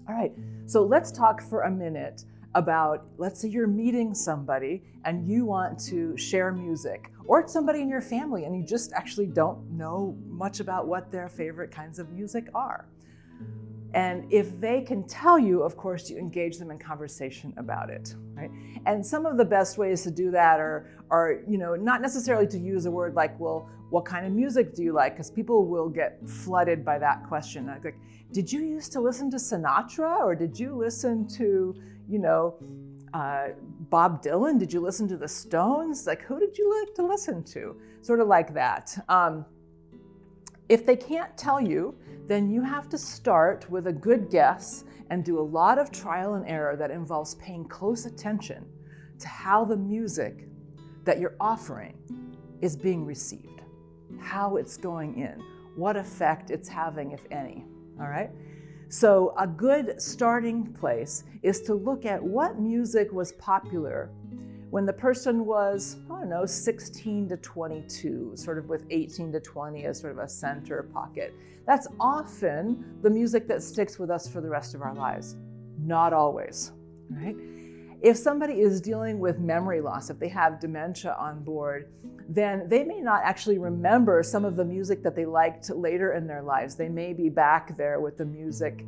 All right, so let's talk for a minute about, let's say you're meeting somebody and you want to share music, or it's somebody in your family and you just actually don't know much about what their favorite kinds of music are. And if they can tell you, of course, you engage them in conversation about it, right? And some of the best ways to do that are not necessarily to use a word like, well, what kind of music do you like? Because people will get flooded by that question. Like, did you used to listen to Sinatra, or did you listen to, Bob Dylan? Did you listen to the Stones? Like, who did you like to listen to? Sort of like that. If they can't tell you, then you have to start with a good guess and do a lot of trial and error that involves paying close attention to how the music that you're offering is being received, how it's going in, what effect it's having, if any, all right? So a good starting place is to look at what music was popular when the person was, 16 to 22, sort of with 18 to 20 as sort of a center pocket. That's often the music that sticks with us for the rest of our lives. Not always, right? If somebody is dealing with memory loss, if they have dementia on board, then they may not actually remember some of the music that they liked later in their lives. They may be back there with the music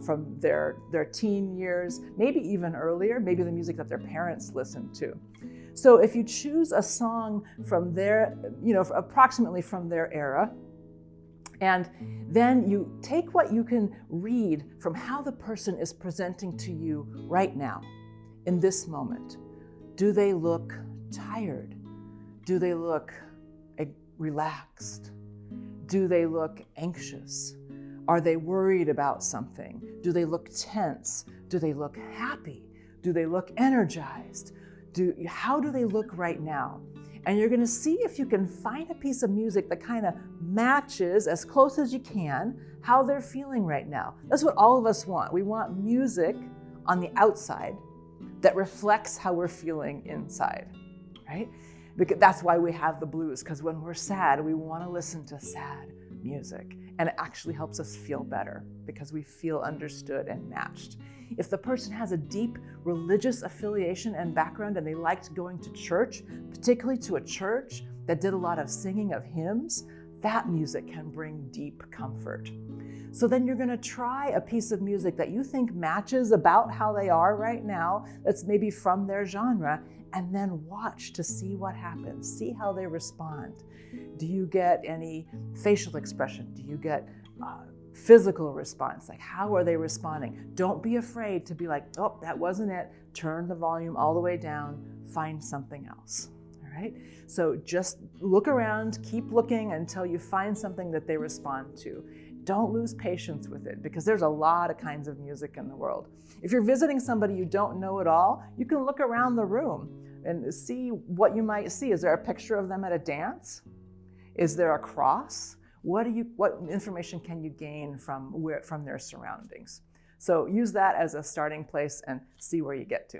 from their teen years, maybe even earlier, maybe the music that their parents listened to. So if you choose a song from their, approximately from their era, and then you take what you can read from how the person is presenting to you right now, in this moment. Do they look tired? Do they look relaxed? Do they look anxious? Are they worried about something? Do they look tense? Do they look happy? Do they look energized? How do they look right now? And you're going to see if you can find a piece of music that kind of matches, as close as you can, how they're feeling right now. That's what all of us want. We want music on the outside that reflects how we're feeling inside, right? Because that's why we have the blues, because when we're sad, we want to listen to sad music. And it actually helps us feel better because we feel understood and matched. If the person has a deep religious affiliation and background and they liked going to church, particularly to a church that did a lot of singing of hymns, that music can bring deep comfort. So then you're going to try a piece of music that you think matches about how they are right now, that's maybe from their genre, and then watch to see what happens, see how they respond. Do you get any facial expression? Do you get physical response? Like, how are they responding? Don't be afraid to be like, oh, that wasn't it. Turn the volume all the way down, find something else. All right? So just look around, keep looking until you find something that they respond to. Don't lose patience with it, because there's a lot of kinds of music in the world. If you're visiting somebody you don't know at all, you can look around the room and see what you might see. Is there a picture of them at a dance? Is there a cross? What information can you gain from their surroundings? So use that as a starting place and see where you get to.